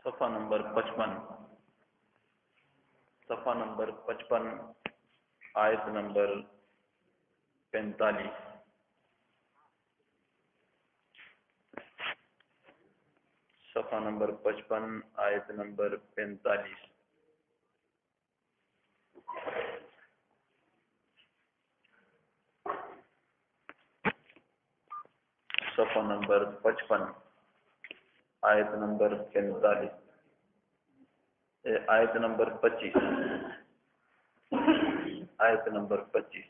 صفحہ نمبر 55، صفحہ نمبر 55، آیت نمبر 45۔ صفحہ نمبر 55، آیت نمبر 45۔ صفحہ نمبر 55، آیت نمبر 45، آیت نمبر 25، آیت نمبر 25۔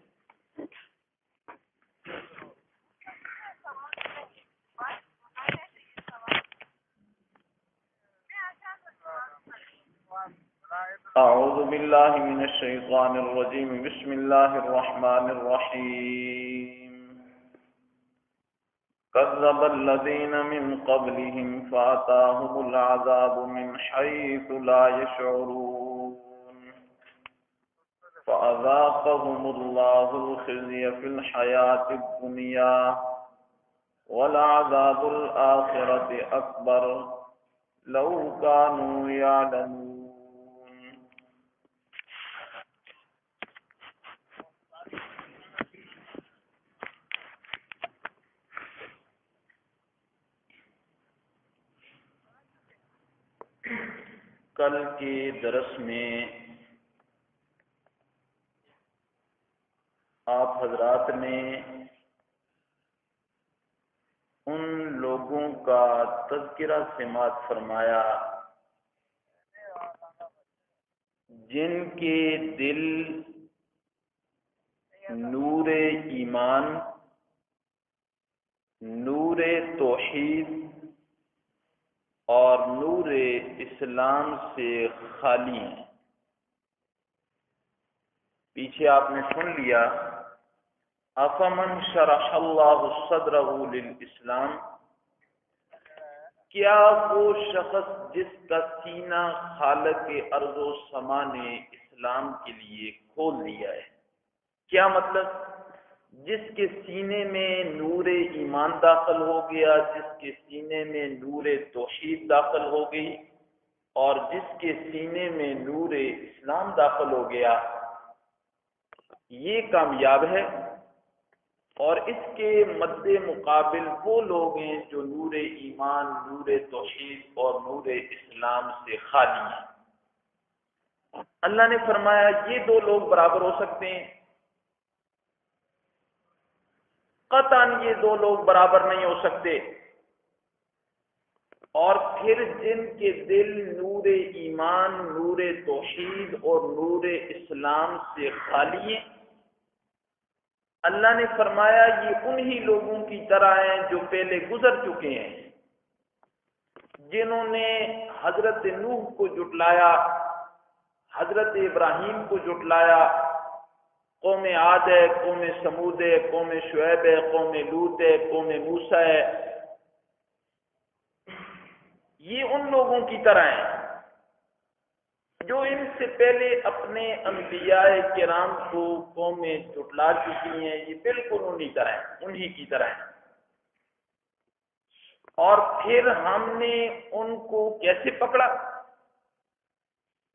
اعوذ باللہ من الشیطان الرجیم، بسم اللہ الرحمن الرحیم۔ كذب الذين من قبلهم فأتاهم العذاب من حيث لا يشعرون فأذاقهم الله الخزي في الحياة الدنيا ولعذاب الآخرة أكبر لو كانوا يعلمون۔ کل کے درس میں آپ حضرات نے ان لوگوں کا تذکرہ سماعت فرمایا جن کے دل نور ایمان، نور توحید اور نور اسلام سے خالی ہیں۔ پیچھے آپ نے سن لیا افمن شرح اللہ صدرہ للاسلام، کیا وہ شخص جس کا سینہ خالق ارض و سما نے اسلام کے لیے کھول دیا ہے، کیا مطلب؟ جس کے سینے میں نور ایمان داخل ہو گیا، جس کے سینے میں نور توحید داخل ہو گئی اور جس کے سینے میں نور اسلام داخل ہو گیا، یہ کامیاب ہے۔ اور اس کے مد مقابل وہ لوگ ہیں جو نور ایمان، نور توحید اور نور اسلام سے خالی ہیں۔ اللہ نے فرمایا یہ دو لوگ برابر ہو سکتے ہیں؟ قطعاً یہ دو لوگ برابر نہیں ہو سکتے۔ اور پھر جن کے دل نور ایمان، نور توحید اور نور اسلام سے خالی ہیں، اللہ نے فرمایا یہ انہی لوگوں کی طرح ہیں جو پہلے گزر چکے ہیں، جنہوں نے حضرت نوح کو جھٹلایا، حضرت ابراہیم کو جھٹلایا، قوم عاد ہے، قوم سمود ہے، قوم شعیب ہے، قوم لوط ہے، قوم موسیٰ ہے۔ یہ ان لوگوں کی طرح ہیں جو ان سے پہلے اپنے انبیاء کرام کو قومیں جھٹلا چکی ہیں، یہ بالکل انہی کی طرح ہیں۔ اور پھر ہم نے ان کو کیسے پکڑا؟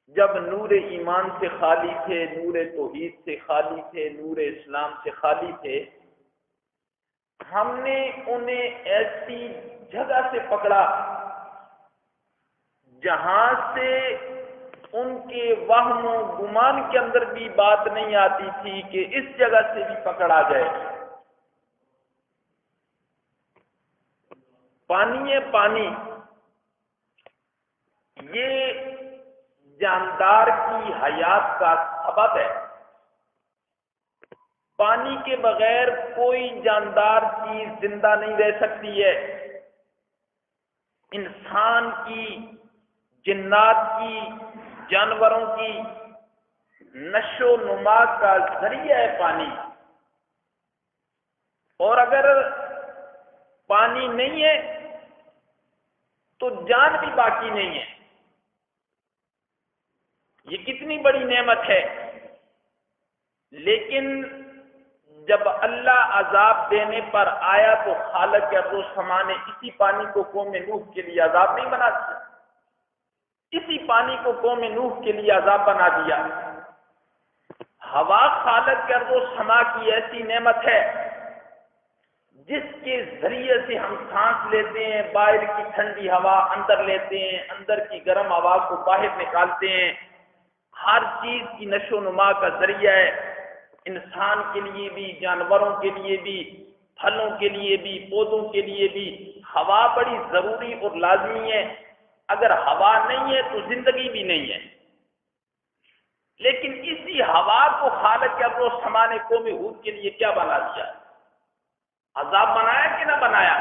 جب نور ایمان سے خالی تھے، نور توحید سے خالی تھے، نور اسلام سے خالی تھے، ہم نے انہیں ایسی جگہ سے پکڑا جہاں سے ان کے وہم و گمان کے اندر بھی بات نہیں آتی تھی کہ اس جگہ سے بھی پکڑا جائے۔ پانی ہے، پانی یہ جاندار کی حیات کا سبب ہے۔ پانی کے بغیر کوئی جاندار چیز زندہ نہیں رہ سکتی ہے۔ انسان کی، جنات کی، جانوروں کی نشو و نما کا ذریعہ ہے پانی۔ اور اگر پانی نہیں ہے تو جان بھی باقی نہیں ہے۔ یہ کتنی بڑی نعمت ہے۔ لیکن جب اللہ عذاب دینے پر آیا تو خالق ارض و سما نے اسی پانی کو قوم نوح کے لیے عذاب نہیں بنا دیا۔ اسی پانی کو قوم نوح کے لیے عذاب بنا دیا۔ ہوا خالق کے ارض و سما کی ایسی نعمت ہے جس کے ذریعے سے ہم سانس لیتے ہیں، باہر کی ٹھنڈی ہوا اندر لیتے ہیں، اندر کی گرم ہوا کو باہر نکالتے ہیں، ہر چیز کی نشو و نما کا ذریعہ ہے، انسان کے لیے بھی، جانوروں کے لیے بھی، پھلوں کے لیے بھی، پودوں کے لیے بھی ہوا بڑی ضروری اور لازمی ہے۔ اگر ہوا نہیں ہے تو زندگی بھی نہیں ہے۔ لیکن اسی ہوا کو خالق ابر و سما نے قوم ہود کے لیے کیا بنا دیا؟ عذاب بنایا کہ نہ بنایا؟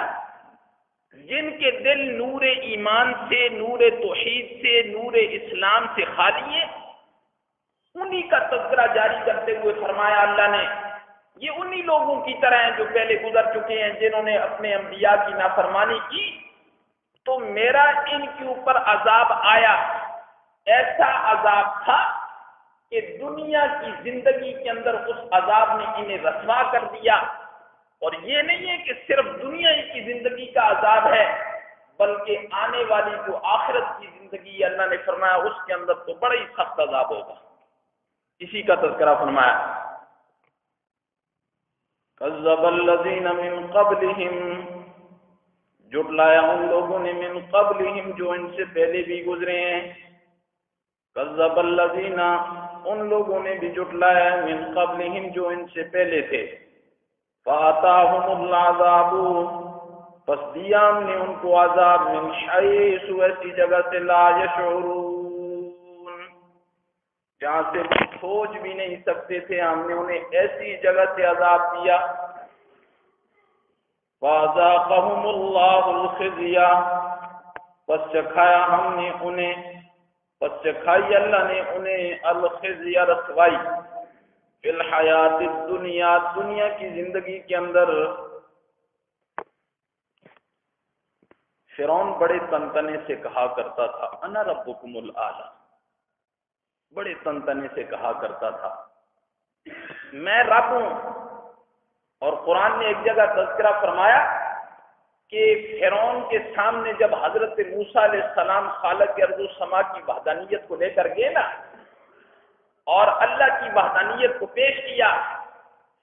جن کے دل نور ایمان سے، نور توحید سے، نور اسلام سے خالی ہے، انہی کا تذکرہ جاری کرتے ہوئے فرمایا اللہ نے یہ انہی لوگوں کی طرح ہیں جو پہلے گزر چکے ہیں، جنہوں نے اپنے انبیاء کی نافرمانی کی تو میرا ان کے اوپر عذاب آیا۔ ایسا عذاب تھا کہ دنیا کی زندگی کے اندر اس عذاب نے انہیں رسوا کر دیا۔ اور یہ نہیں ہے کہ صرف دنیا ہی کی زندگی کا عذاب ہے، بلکہ آنے والی جو آخرت کی زندگی اللہ نے فرمایا اس کے اندر تو بڑا ہی سخت عذاب ہوگا۔ اسی کا تذکرہ فرمایا کذب الذین من قبلہم، جھٹلایا ان لوگوں نے، من قبلہم جو ان سے پہلے بھی گزرے ہیں، کذب الذین ان لوگوں نے بھی جھٹلایا من قبلہم جو ان سے پہلے تھے، فَآتَاهُمُ الْعَذَابُ پس دیا ہم نے ان کو عذاب، من حیث ایسی جگہ سے لا یشعرون جہاں سے سوچ بھی نہیں سکتے تھے، ہم نے انہیں ایسی جگہ سے عذاب دیا۔ فَأَذَاقَهُمُ اللَّهُ الْخِزْيَ پس چکھایا ہم نے انہیں، پس چکھائی اللہ نے انہیں الخزي رسوائی، فی الحیات الدنیا دنیا کی زندگی کے اندر۔ فرعون بڑے تنتنے سے کہا کرتا تھا انا ربکم الاعلی، بڑے تنتنے سے کہا کرتا تھا میں رب ہوں۔ اور قرآن نے ایک جگہ تذکرہ فرمایا کہ فرعون کے سامنے جب حضرت موسیٰ علیہ السلام خالق ارض و سما کی وحدانیت کو لے کر گئے نا اور اللہ کی وحدانیت کو پیش کیا،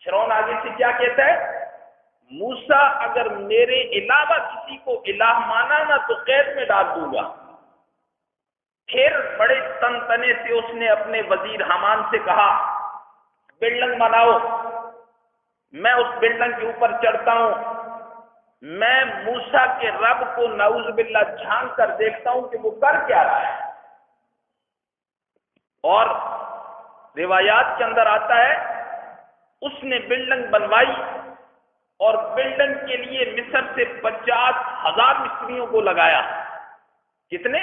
فرعون آگے سے کیا کہتا ہے؟ موسیٰ اگر میرے علاوہ کسی کو الہ مانا نا تو قید میں ڈال دوں گا۔ پھر بڑے تنتنے سے اس نے اپنے وزیر حامان سے کہا بلڈنگ بناؤ، میں اس بلڈنگ کے اوپر چڑھتا ہوں، میں موسیٰ کے رب کو نعوذ باللہ جھانک کر دیکھتا ہوں کہ وہ کر کیا رہا ہے۔ اور روایات کے اندر آتا ہے اس نے بلڈنگ بنوائی اور بلڈنگ کے لیے مصر سے 50,000 مستریوں کو لگایا۔ کتنے؟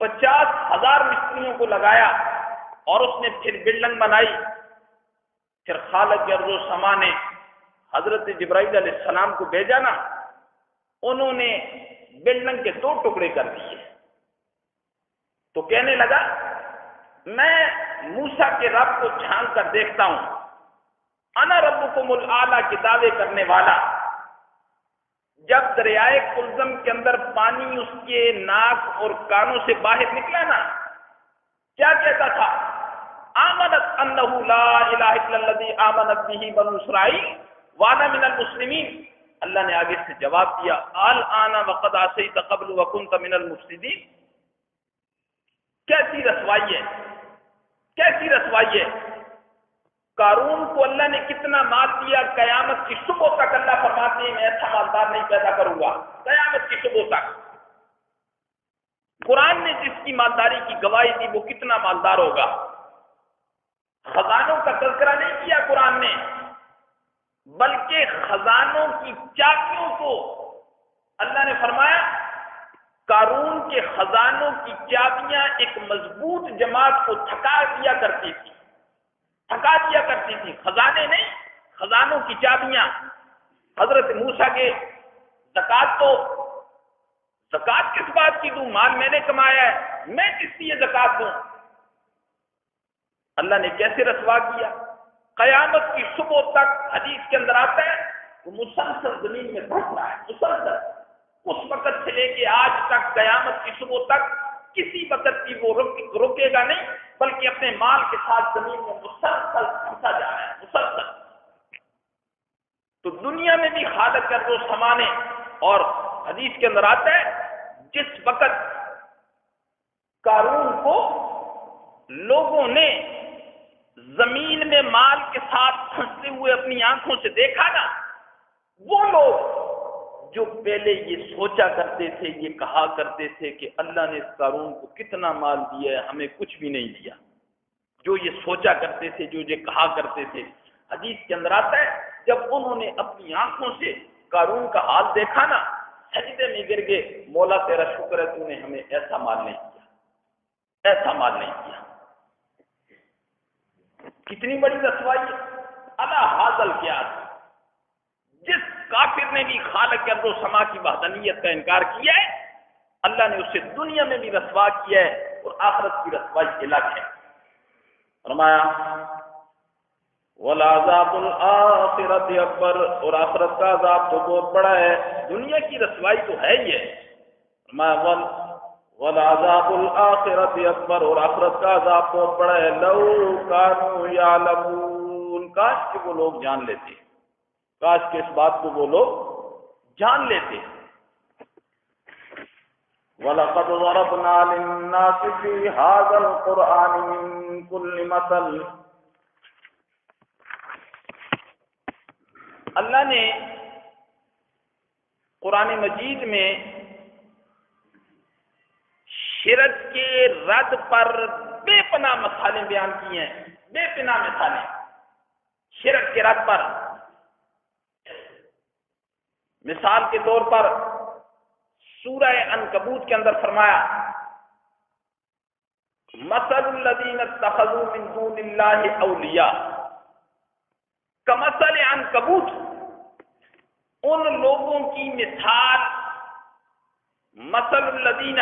50,000 مستریوں کو لگایا اور اس نے پھر بلڈنگ بنائی۔ پھر خالق ارض و سما نے حضرت جبرائیل علیہ السلام کو بھیجا نا، انہوں نے بلڈنگ کے 2 ٹکڑے کر دیے۔ تو کہنے لگا میں موسیٰ کے رب کو جھانک کر دیکھتا ہوں، انا ربکم الاعلی کے دعوے کرنے والا۔ جب دریائے کلزم کے اندر پانی اس کے ناک اور کانوں سے باہر نکلا نا، کیا کہتا تھا؟ آمنت انہ لا الہ الا الذی آمنت بہ بنو اسرائیل وانا من المسلمین۔ اللہ نے آگے سے جواب دیا الآن وقد عصیت قبل وکنت من المفسدین۔ کیسی رسوائی ہے، کیسی رسوائی ہے۔ قارون کو اللہ نے کتنا مال دیا، قیامت کی صبح تک اللہ فرماتے ہیں میں ایسا مالدار نہیں پیدا کروں گا، قیامت کی صبح تک۔ قرآن نے جس کی مالداری کی گواہی دی وہ کتنا مالدار ہوگا۔ خزانوں کا تذکرہ نہیں کیا قرآن نے، بلکہ خزانوں کی چابیوں کو اللہ نے فرمایا قارون کے خزانوں کی چابیاں ایک مضبوط جماعت کو تھکا دیا کرتی تھی، تھکا دیا کرتی تھی، خزانے نہیں، خزانوں کی چابیاں۔ حضرت موسیٰ کے زکوٰۃ تو زکوٰۃ کس بات کی دوں، مال میں نے کمایا ہے، میں کس لیے زکوٰۃ دوں؟ اللہ نے کیسے رسوا کیا؟ قیامت کی صبح تک حدیث کے اندر آتا ہے وہ مسلسل زمین میں دھس رہا ہے، مسلسل اس وقت سے لے کے آج تک قیامت کی صبح تک کسی وقت بھی وہ رکے گا نہیں، بلکہ اپنے مال کے ساتھ زمین میں مسلسل پھنسا جا رہا ہے، مسلسل۔ تو دنیا میں بھی خالق ارض و سما نے، اور حدیث کے اندر آتا ہے جس وقت قارون کو لوگوں نے زمین میں مال کے ساتھ پھنستے ہوئے اپنی آنکھوں سے دیکھا نا، وہ لوگ جو پہلے یہ سوچا کرتے تھے، یہ کہا کرتے تھے کہ اللہ نے اس قارون کو کتنا مال دیا ہے، ہمیں کچھ بھی نہیں دیا، جو یہ سوچا کرتے تھے، جو یہ کہا کرتے تھے، حدیث کے اندر آتا ہے جب انہوں نے اپنی آنکھوں سے قارون کا حال دیکھا نا، سجدے میں گر گئے، مولا تیرا شکر ہے تو نے ہمیں ایسا مال نہیں دیا، ایسا مال نہیں دیا۔ کتنی بڑی رسوائی ہے، الا حاصل کیا، جس کافر نے بھی خالق ارض و سما کی وحدانیت کا انکار کیا ہے، اللہ نے اسے دنیا میں بھی رسوا کیا ہے اور آخرت کی رسوائی الگ ہے۔ فرمایا وَالْعَذَابُ الْآخِرَةِ أَكْبَرُ، اور آخرت کا عذاب تو بہت بڑا ہے، دنیا کی رسوائی تو ہے ہی ہے۔ فرمایا وَالْعَذَابُ الْآخِرَةِ أَكْبَرُ، اور آخرت کا عذاب بہت بڑا ہے، لَوْ كَانُوا يَعْلَمُونَ، کاش کہ وہ لوگ جان لیتے، کاش کہ اس بات کو وہ لوگ جان لیتے۔ وَلَقَدْ ضَرَبْنَا لِلنَّاسِ فِي هَذَا الْقُرْآنِ مِنْ كُلِّ مَثَلٍ، اللہ نے قرآن مجید میں شرک کے رد پر بے پناہ مثالیں بیان کی ہیں، بے پناہ مثالیں شرک کے رد پر۔ مثال کے طور پر سورہ عنکبوت کے اندر فرمایا مثل الذین اتخذوا من دون اللہ اولیاء کمثل عنکبوت، ان لوگوں کی مثال مثل الذین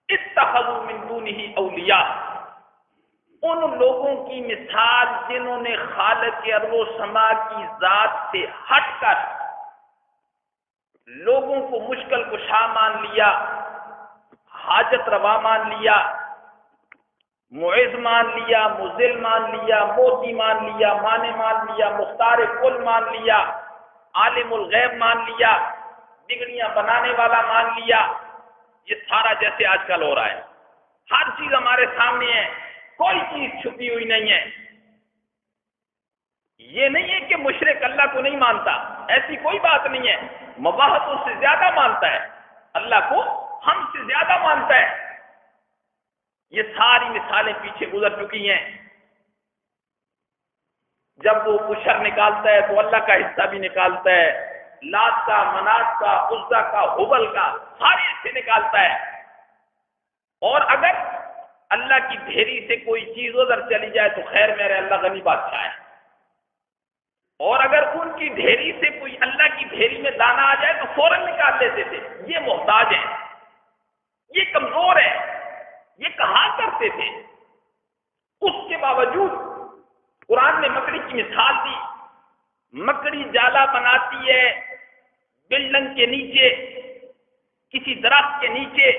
اتخذوا من دونہ اولیاء، ان لوگوں کی مثال جنہوں نے خالق ارض و سما کی ذات سے ہٹ کر لوگوں کو مشکل کشا مان لیا، حاجت روا مان لیا، معز مان لیا، مذل مان لیا، موتی مان لیا، مانے مان لیا، مختار کل مان لیا، عالم الغیب مان لیا، بگڑیاں بنانے والا مان لیا۔ یہ سارا جیسے آج کل ہو رہا ہے، ہر چیز ہمارے سامنے ہے، کوئی چیز چھپی ہوئی نہیں ہے۔ یہ نہیں ہے کہ مشرک اللہ کو نہیں مانتا، ایسی کوئی بات نہیں ہے، مباحث اس سے زیادہ مانتا ہے، اللہ کو ہم سے زیادہ مانتا ہے۔ یہ ساری مثالیں پیچھے گزر چکی ہیں۔ جب وہ عشر نکالتا ہے تو اللہ کا حصہ بھی نکالتا ہے، لات کا، منات کا، عزا کا، حبل کا، سارے حصے نکالتا ہے۔ اور اگر اللہ کی ڈھیری سے کوئی چیز ادھر چلی جائے تو خیر میرے اللہ غنی بادشاہ ہے، اور اگر ان کی ڈھیری سے کوئی اللہ کی ڈھیری میں دانا آ جائے تو فوراً نکال لیتے تھے۔ یہ محتاج ہیں، یہ کمزور ہیں، یہ کہا کرتے تھے۔ اس کے باوجود قرآن نے مکڑی کی مثال دی، مکڑی جالا بناتی ہے بلڈنگ کے نیچے، کسی درخت کے نیچے،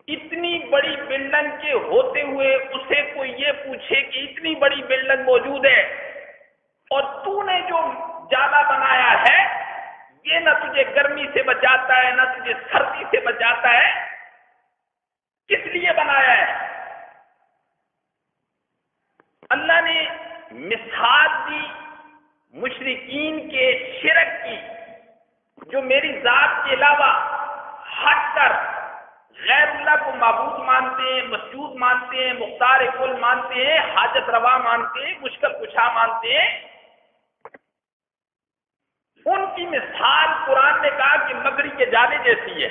اتنی بڑی بلڈنگ کے ہوتے ہوئے اسے کوئی یہ پوچھے کہ اتنی بڑی بلڈنگ موجود ہے اور تو نے جو جالا بنایا ہے یہ نہ تجھے گرمی سے بچاتا ہے نہ تجھے سردی سے بچاتا ہے، کس لیے بنایا ہے؟ اللہ نے مثال دی مشرکین کے شرک کی، جو میری ذات کے علاوہ ہٹ کر غیر اللہ کو معبود مانتے ہیں، مسجود مانتے ہیں، مختار کل مانتے ہیں، حاجت روا مانتے ہیں، مشکل کشا مانتے ہیں۔ ان کی مثال قرآن نے کہا کہ مکڑی کے جالے جیسی ہے۔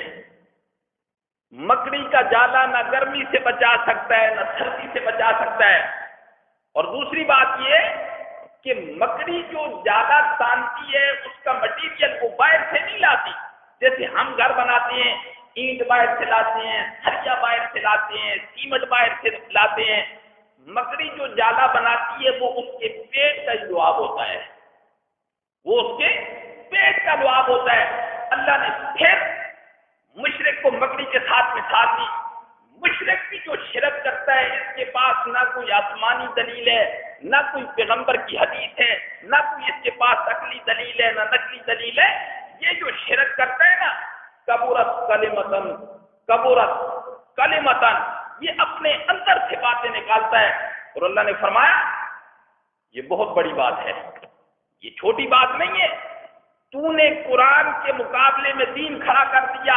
مکڑی کا جالا نہ گرمی سے بچا سکتا ہے نہ سردی سے بچا سکتا ہے۔ اور دوسری بات یہ کہ مکڑی جو جالا تانتی ہے اس کا مٹیریل وہ باہر سے نہیں لاتی، جیسے ہم گھر بناتے ہیں، اینٹ باہر سے لاتے ہیں، سریا باہر سے لاتے ہیں، سیمنٹ باہر سے لاتے ہیں۔ مکڑی جو جالا بناتی ہے وہ اس کے پیٹ کا لعاب ہوتا ہے، وہ اس کے پیٹ کا لعاب ہوتا ہے۔ اللہ نے پھر مشرک کو اس کے پاس نہ کوئی آسمانی دلیل ہے، نہ کوئی پیغمبر کی حدیث ہے، نہ کوئی اس کے پاس عقلی دلیل ہے، نہ نقلی دلیل ہے، یہ جو شرک کرتا ہے نا، کبورت کلمتن، یہ اپنے اندر سے باتیں نکالتا ہے، اور اللہ نے فرمایا یہ بہت بڑی بات ہے، یہ چھوٹی بات نہیں ہے۔ تو نے قرآن کے مقابلے میں دین کھڑا کر دیا،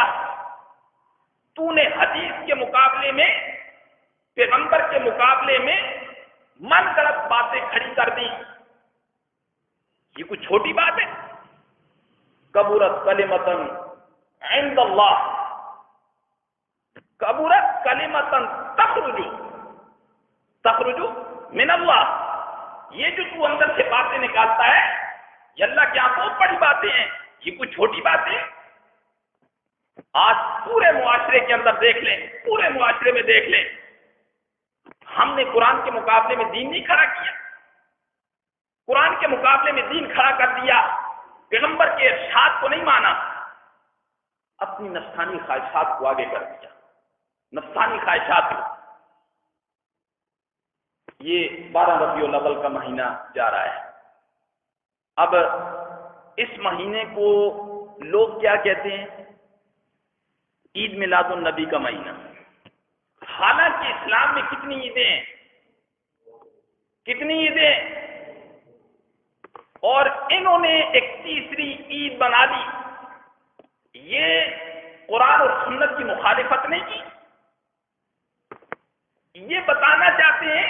تو نے حدیث کے مقابلے میں، پیغمبر کے مقابلے میں من گڑت باتیں کھڑی کر دی، یہ کوئی چھوٹی بات ہے؟ کبورت کلمتن عند اللہ، کبورت کلمتن تخرج من اللہ، یہ جو تو اندر سے باتیں نکالتا ہے یہ اللہ کے یہاں بہت بڑی باتیں ہیں، یہ کوئی چھوٹی باتیں؟ آج پورے معاشرے کے اندر دیکھ لیں، پورے معاشرے میں دیکھ لیں، ہم نے قرآن کے مقابلے میں دین نہیں کھڑا کیا، قرآن کے مقابلے میں دین کھڑا کر دیا، پیغمبر کے ارشاد کو نہیں مانا، اپنی نفسانی خواہشات کو آگے کر دیا، نفسانی خواہشات کو۔ یہ 12 ربیع الاول کا مہینہ جا رہا ہے، اب اس مہینے کو لوگ کیا کہتے ہیں؟ عید میلاد النبی کا مہینہ۔ حالانکہ اسلام میں کتنی عیدیں ہیں، کتنی عیدیں، اور انہوں نے ایک تیسری عید بنا دی، یہ قرآن اور سنت کی مخالفت نہیں کی، یہ بتانا چاہتے ہیں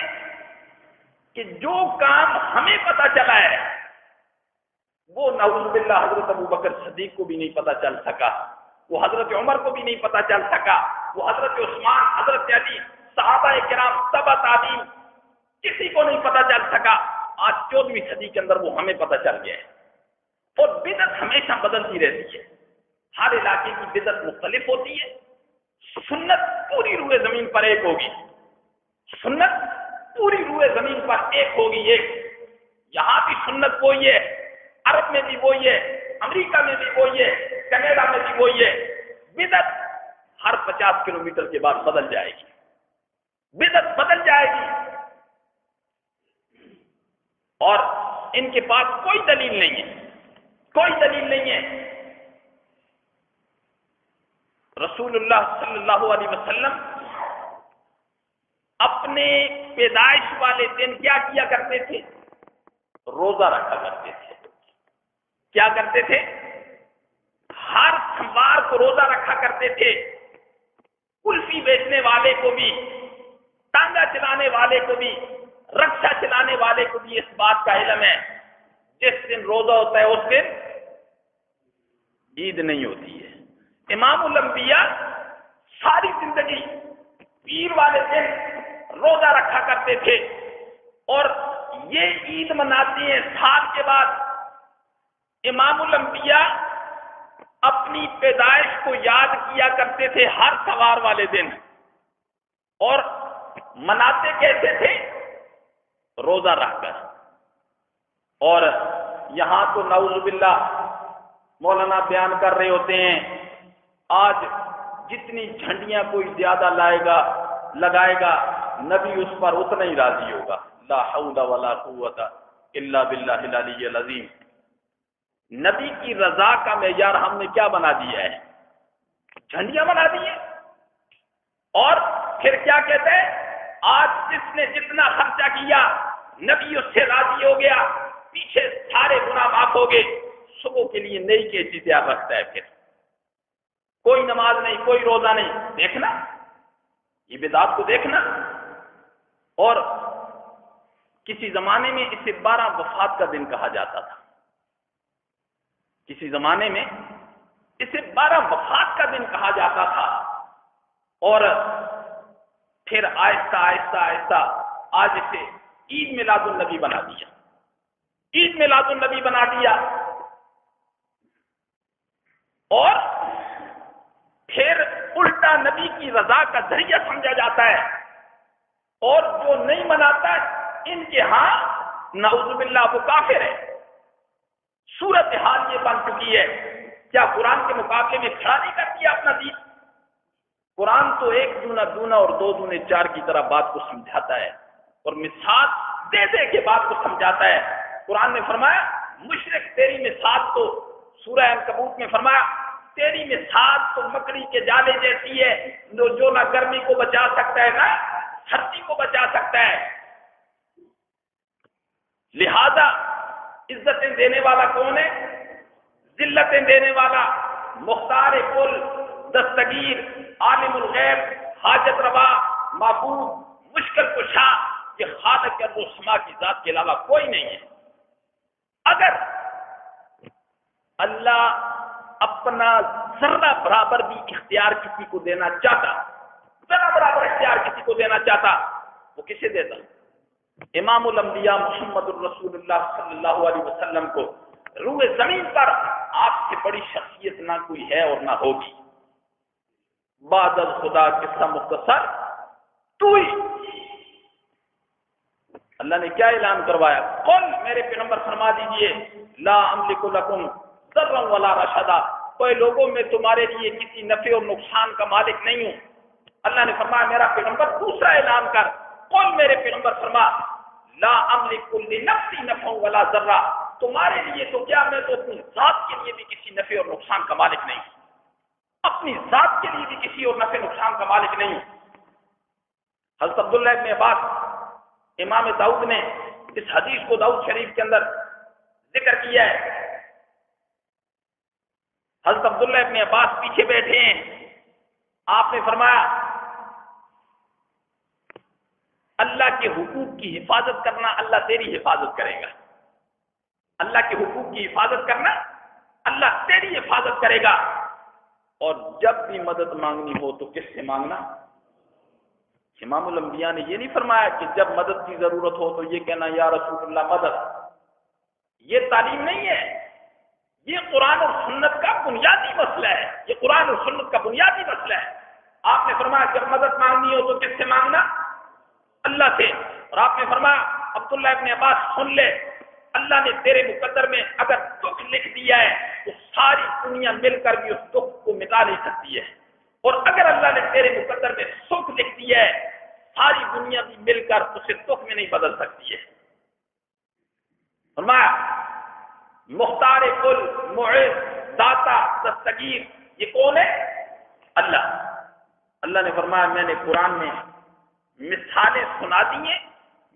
کہ جو کام ہمیں پتہ چلا ہے وہ نعوذ باللہ حضرت ابوبکر صدیق کو بھی نہیں پتہ چل سکا، وہ حضرت عمر کو بھی نہیں پتہ چل سکا، وہ حضرت عثمان، حضرت علی، صحابہ کرام، تبع تابعین، کسی کو نہیں پتہ چل سکا، آج 14ویں صدی کے اندر وہ ہمیں پتہ چل گیا ہے۔ اور بدعت ہمیشہ بدلتی رہتی ہے، ہر علاقے کی بدعت مختلف ہوتی ہے، سنت پوری روئے زمین پر ایک ہوگی، سنت پوری روئے زمین پر ایک ہوگی، ایک، یہاں بھی سنت وہی ہے، عرب میں بھی وہی ہے، امریکہ میں بھی وہی ہے، کینیڈا میں بھی وہی ہے۔ بدعت ہر 50 کلومیٹر کے بعد بدل جائے گی، بدعت بدل جائے گی، اور ان کے پاس کوئی دلیل نہیں ہے، کوئی دلیل نہیں ہے۔ رسول اللہ صلی اللہ علیہ وسلم اپنے پیدائش والے دن کیا کیا کرتے تھے؟ روزہ رکھا کرتے تھے۔ کیا کرتے تھے؟ ہر سوموار کو روزہ رکھا کرتے تھے۔ کلفی بیچنے والے کو بھی، ٹانگا چلانے والے کو بھی، رکشا چلانے والے کو بھی اس بات کا علم ہے، جس دن روزہ ہوتا ہے اس دن عید نہیں ہوتی ہے۔ امام الانبیاء ساری زندگی پیر والے دن روزہ رکھا کرتے تھے، اور یہ عید مناتے ہیں سال کے بعد۔ امام الانبیاء اپنی پیدائش کو یاد کیا کرتے تھے ہر سوار والے دن، اور مناتے کیسے تھے؟ روزہ رکھ کر۔ اور یہاں تو نعوذ باللہ مولانا بیان کر رہے ہوتے ہیں، آج جتنی جھنڈیاں کوئی زیادہ لگائے گا نبی اس پر اتنا ہی راضی ہوگا۔ لا حول ولا قوت الا باللہ العلی العظیم۔ نبی کی رضا کا معیار ہم نے کیا بنا دیا ہے؟ جھنڈیاں بنا دی ہیں۔ اور پھر کیا کہتے ہیں؟ آج جس نے جتنا خرچہ کیا نبی اس سے راضی ہو گیا، پیچھے سارے گناہ معاف ہو گئے، صبح کے لیے نئی کیسی تیار رکھتا ہے، پھر کوئی نماز نہیں، کوئی روزہ نہیں۔ دیکھنا یہ بدعت کو دیکھنا۔ اور کسی زمانے میں اسے 12 وفات کا دن کہا جاتا تھا، کسی زمانے میں اسے 12 وفات کا دن کہا جاتا تھا، اور پھر آہستہ آہستہ آہستہ آج اسے عید میلاد النبی بنا دیا، عید میلاد النبی بنا دیا۔ اور پھر الٹا نبی کی رضا کا ذریعہ سمجھا جاتا ہے، اور جو نہیں مناتا ان کے ہاں نعوذ باللہ وہ کافر ہے۔ صورتحال یہ بن چکی ہے۔ کیا قرآن کے مقابلے میں کھڑا نہیں کر دیا اپنا دین؟ قرآن تو ایک دونا دونا اور دو دونے چار کی طرح بات کو سمجھاتا ہے اور مثال دے دے کے بات کو سمجھاتا ہے۔ قرآن نے فرمایا مشرک تیری مثال تو سورہ عنکبوت میں فرمایا تیری مثال تو مکڑی کے جالے جیسی ہے جو نہ گرمی کو بچا سکتا ہے نہ سردی کو بچا سکتا ہے۔ لہذا عزتیں دینے والا کون ہے؟ ذلتیں دینے والا مختار کل، دستگیر، عالم الغیب، حاجت روا، معبود، مشکل کشا، یہ خالق ارض و سما کی ذات کے علاوہ کوئی نہیں ہے۔ اگر اللہ اپنا ذرہ برابر بھی اختیار کسی کو دینا چاہتا، ذرہ برابر اختیار کسی کو دینا چاہتا، وہ کسے دیتا؟ امام الانبیاء محمد الرسول اللہ صلی اللہ علیہ وسلم کو۔ روح زمین پر آپ سے بڑی شخصیت نہ کوئی ہے اور نہ ہوگی۔ بعد از خدا قصہ مختصر تو ہی۔ اللہ نے کیا اعلان کروایا؟ قل، میرے پیغمبر فرما دیجئے، لا املک لکم ضرا ولا رشدا، کوئی لوگوں میں تمہارے لیے کسی نفع اور نقصان کا مالک نہیں ہوں۔ اللہ نے فرمایا میرا پیغمبر دوسرا اعلان کر، قل، میرے پیغمبر فرما، لا املک لنفسی نفع ولا ضرا، تمہارے لیے تو کیا، میں تو اپنی ذات کے لیے بھی کسی نفع اور نقصان کا مالک نہیں ہوں، اپنی ذات کے لیے بھی کسی اور نفع نقصان کا مالک نہیں ہوں۔ حضرت عبداللہ ابن عباس، امام داؤد نے اس حدیث کو داؤد شریف کے اندر ذکر کیا ہے۔ حضرت عبداللہ ابن عباس پیچھے بیٹھے ہیں، آپ نے فرمایا اللہ کے حقوق کی حفاظت کرنا اللہ تیری حفاظت کرے گا، اللہ کے حقوق کی حفاظت کرنا اللہ تیری حفاظت کرے گا، اور جب بھی مدد مانگنی ہو تو کس سے مانگنا؟ امام الانبیاء نے یہ نہیں فرمایا کہ جب مدد کی ضرورت ہو تو یہ کہنا یا رسول اللہ مدد، یہ تعلیم نہیں ہے، یہ قرآن اور سنت کا بنیادی مسئلہ ہے، یہ قرآن اور سنت کا بنیادی مسئلہ ہے۔ آپ نے فرمایا جب مدد مانگنی ہو تو کس سے مانگنا؟ اللہ سے۔ اور آپ نے فرمایا عبداللہ ابن عباس سن لے، اللہ نے تیرے مقدر میں اگر دکھ لکھ دیا ہے تو ساری دنیا مل کر بھی اس دکھ کو مٹا نہیں سکتی ہے، اور اگر اللہ نے تیرے مقدر میں سکھ لکھ دیا ہے ساری دنیا بھی مل کر اسے دکھ میں نہیں بدل سکتی ہے۔ فرمایا مختار کل، معز، داتا، دستگیر، یہ کون ہے؟ اللہ۔ اللہ نے فرمایا میں نے قرآن میں مثالیں سنا دی ہیں،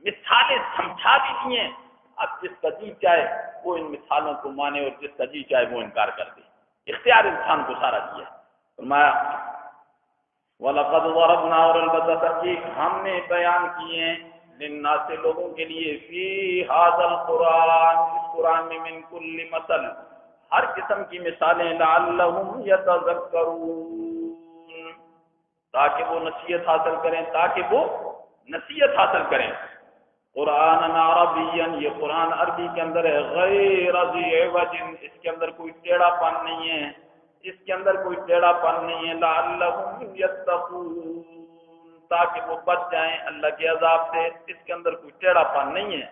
مثالیں سمجھا بھی دی ہیں، اب جس کا جی چاہے وہ ان مثالوں کو مانے اور جس کا جی چاہے وہ انکار کر دے، اختیار انسان کو سارا دیا۔ فرمایا وَلَقَدْ ضَرَبْنَا، اور البتہ تحقیق ہم نے بیان کیے ہیں، لِلنَّاسِ لوگوں کے لیے، فی هَذَا الْقُرْآنِ، اس قرآن میں، من کل مثل، ہر قسم کی مثالیں، لَعَلَّهُمْ يَتَذَكَّرُونَ، تاکہ وہ نصیحت حاصل کریں، تاکہ وہ نصیحت حاصل کریں۔ قرآن عربیًا، یہ قرآن عربی کے اندر ہے، غیر ذی عوج، اس کے اندر کوئی ٹیڑھا پن نہیں ہے، اس کے اندر کوئی ٹیڑھا پن نہیں ہے، لعلہم یتقون، تاکہ وہ بچ جائیں اللہ کے عذاب سے، اس کے اندر کوئی ٹیڑھا پن نہیں ہے۔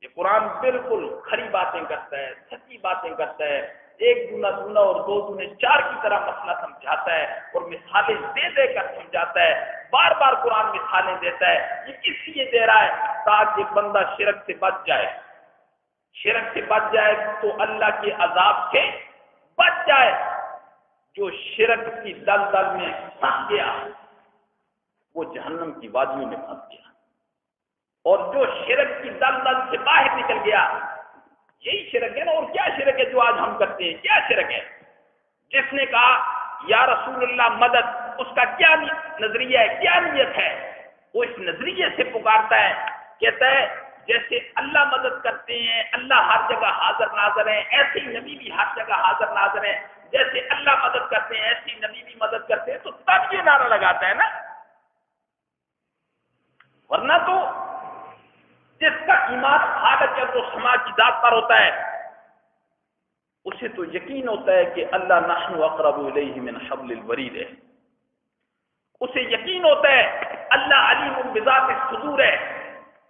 یہ قرآن بالکل کھری باتیں کرتا ہے، سچی باتیں کرتا ہے، ایک دونا دونا اور دو دونے چار کی طرح مسئلہ سمجھاتا ہے اور مثالیں دے دے کر سمجھاتا ہے، بار بار قرآن مثالیں دیتا ہے۔ یہ کس لیے دے رہا ہے؟ تاکہ بندہ شرک سے بچ جائے، شرک سے بچ جائے تو اللہ کے عذاب سے بچ جائے۔ جو شرک کی دلدل میں پھنس گیا وہ جہنم کی وادیوں میں پھنس گیا، اور جو شرک کی دلدل سے باہر نکل گیا، یہی شرک ہے نا۔ اور کیا شرک ہے جو آج ہم کرتے ہیں؟ کیا شرک ہے؟ جس نے کہا یا رسول اللہ مدد، اس کا کیا نظریہ ہے، کیا نیت ہے؟ وہ اس نظریے سے پکارتا ہے، کہتا ہے جیسے اللہ مدد کرتے ہیں، اللہ ہر جگہ حاضر ناظر ہیں، ایسے ہی نبی بھی ہر جگہ حاضر ناظر ہیں، جیسے اللہ مدد کرتے ہیں ایسی نبی بھی مدد کرتے ہیں، تو تب یہ نعرہ لگاتا ہے نا۔ ورنہ تو جس کا ایمان خالق ارض و سما کی ذات پر ہوتا ہے اسے تو یقین ہوتا ہے کہ اللہ نحن اقرب الیہ من حبل الورید ہے، اسے یقین ہوتا ہے اللہ علیم بذات الصدور ہے،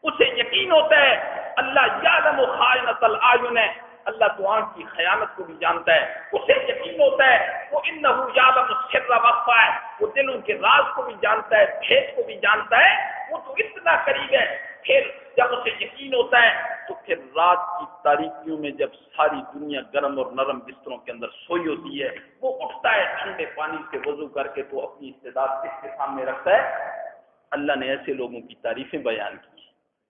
اسے یقین ہوتا ہے اللہ یعلم خائنۃ الاعین ہے، اللہ تو آنکھ کی خیانت کو بھی جانتا ہے، اسے یقین ہوتا ہے وہ انہ یعلم السر سرا وقفہ ہے، وہ دلوں کے راز کو بھی جانتا ہے، بھید کو بھی جانتا ہے، وہ تو اتنا قریب ہے۔ پھر جب اسے یقین ہوتا ہے تو پھر رات کی تاریکیوں میں جب ساری دنیا گرم اور نرم بستروں کے اندر سوئی ہوتی ہے، وہ اٹھتا ہے ٹھنڈے پانی سے وضو کر کے، تو اپنی استعداد کس کے سامنے رکھتا ہے؟ اللہ نے ایسے لوگوں کی تعریفیں بیان کی،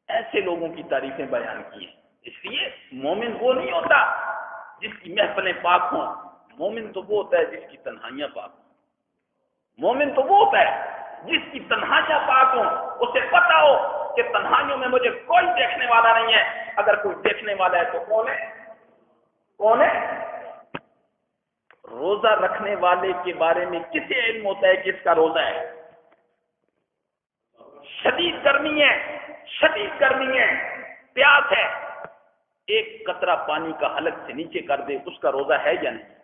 ایسے لوگوں کی تعریفیں بیان کی ہیں۔ اس لیے مومن وہ نہیں ہوتا جس کی محفلیں پاک ہوں، مومن تو وہ ہوتا ہے جس کی تنہائیاں پاک ہوں، مومن تو وہ ہوتا ہے جس کی تنہائیاں پاک ہوں، اسے پتا ہو کہ تنہائیوں میں مجھے کوئی دیکھنے والا نہیں ہے، اگر کوئی دیکھنے والا ہے تو کون ہے؟ کون ہے؟ روزہ رکھنے والے کے بارے میں کسے علم ہوتا ہے کہ اس کا روزہ ہے؟ شدید گرمی ہے، شدید گرمی ہے، پیاس ہے، ایک قطرہ پانی کا حلق سے نیچے کر دے، اس کا روزہ ہے یا نہیں؟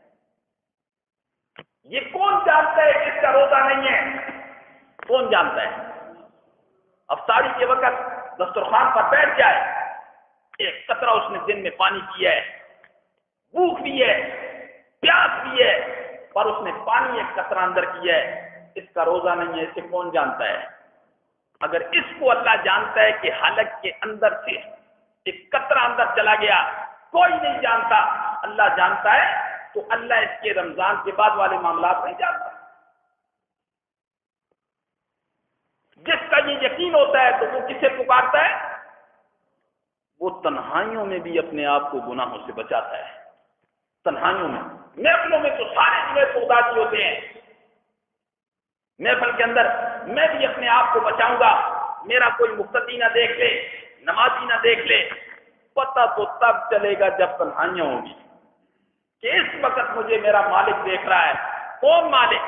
یہ کون جانتا ہے کہ اس کا روزہ نہیں ہے؟ کون جانتا ہے؟ افطاری کے وقت دسترخوان پر بیٹھ جائے، ایک قطرہ اس نے دن میں پانی پیا ہے، بھوک بھی ہے، پیاس بھی ہے، پر اس نے پانی ایک قطرہ اندر کیا ہے، اس کا روزہ نہیں ہے، اسے کون جانتا ہے؟ اگر اس کو اللہ جانتا ہے کہ حلق کے اندر سے ایک قطرہ اندر چلا گیا، کوئی نہیں جانتا، اللہ جانتا ہے، تو اللہ اس کے رمضان کے بعد والے معاملات نہیں جانتا۔ جس کا یہ یقین ہوتا ہے تو وہ کسے پکارتا ہے؟ وہ تنہائیوں میں بھی اپنے آپ کو گناہوں سے بچاتا ہے۔ تنہائیوں میں، محفلوں میں تو سارے جنہیں اداسی ہوتے ہیں، محفل کے اندر میں بھی اپنے آپ کو بچاؤں گا، میرا کوئی مقتدی نہ دیکھ لے، نمازی نہ دیکھ لے، پتہ تو تب چلے گا جب تنہائیاں ہوں گی کہ اس وقت مجھے میرا مالک دیکھ رہا ہے۔ کون مالک؟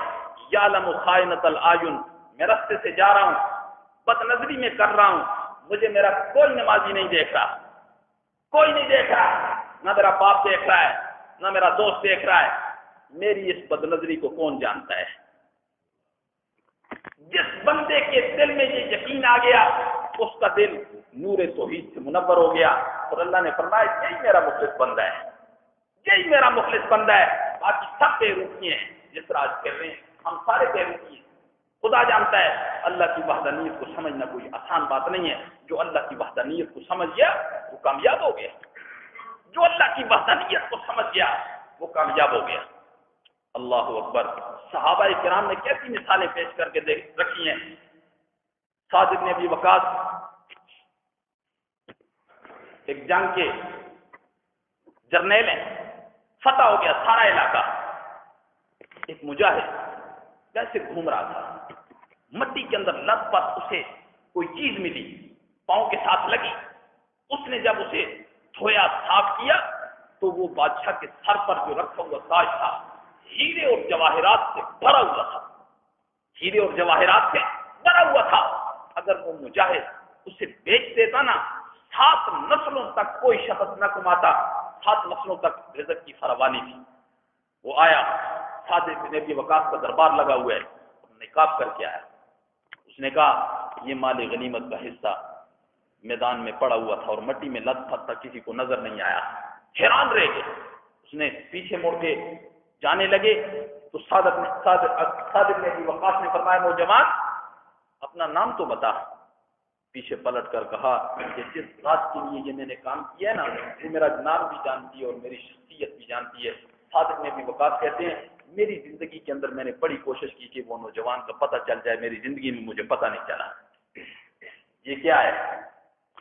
یعلم خائنۃ الاعین، میں رستے سے جا رہا ہوں، بد نظری میں کر رہا ہوں، مجھے میرا کوئی نمازی نہیں دیکھ رہا، کوئی نہیں دیکھ رہا، نہ میرا باپ دیکھ رہا ہے، نہ میرا دوست دیکھ رہا ہے، میری اس بد نظری کو کون جانتا ہے؟ جس بندے کے دل میں یہ یقین آ گیا، اس کا دل نور توحید سے منور ہو گیا، اور اللہ نے فرمایا یہی میرا مخلص بندہ ہے، یہی میرا مخلص بندہ ہے۔ باقی سب بے روکی ہیں، جس طرح آج کر رہے ہیں ہم سارے بے روکی ہیں۔ خدا جانتا ہے، اللہ کی وحدانیت کو سمجھنا کوئی آسان بات نہیں ہے۔ جو اللہ کی وحدانیت کو سمجھ گیا وہ کامیاب ہو گیا، جو اللہ کی وحدانیت کو سمجھ گیا وہ کامیاب ہو گیا۔ اللہ اکبر۔ صحابہ کرام نے کیسی مثالیں پیش کر کے رکھی ہیں۔ سعد بن ابی وقاص ایک جنگ کے جرنیل ہیں، فتح ہو گیا سارا علاقہ، ایک مجاہد کیسے گھوم رہا تھا، مٹی کے اندر لت پت اسے کوئی چیز ملی، پاؤں کے ساتھ لگی، اس نے جب اسے دھویا صاف کیا تو وہ بادشاہ کے سر پر جو رکھا ہوا تاج تھا ہیرے اور جواہرات سے بھرا ہوا تھا، ہیرے اور جواہرات سے بھرا ہوا تھا۔ اگر وہ مجاہد اسے بیچ دیتا نا، 7 نسلوں تک کوئی شخص نہ کماتا، 7 نسلوں تک رزق کی فراوانی تھی۔ وہ آیا، سعد بن ابی وقاص کا دربار لگا ہوا ہے، نقاب کر کے آیا، اس نے کہا یہ مال غنیمت کا حصہ میدان میں پڑا ہوا تھا اور مٹی میں لت پت تھا، کسی کو نظر نہیں آیا، حیران رہ گئے۔ اس نے پیچھے مڑ کے جانے لگے تو سعد بن ابی وقاص نے فرمایا نوجوان اپنا نام تو بتا۔ پیچھے پلٹ کر کہا کہ جس ذات کے لیے یہ میں نے کام کیا ہے نا، وہ میرا نام بھی جانتی ہے اور میری شخصیت بھی جانتی ہے۔ سعد بن ابی وقاص کہتے ہیں میری زندگی کے اندر میں نے بڑی کوشش کی کہ وہ نوجوان کا پتہ چل جائے، میری زندگی میں مجھے پتہ نہیں چلا۔ یہ کیا ہے؟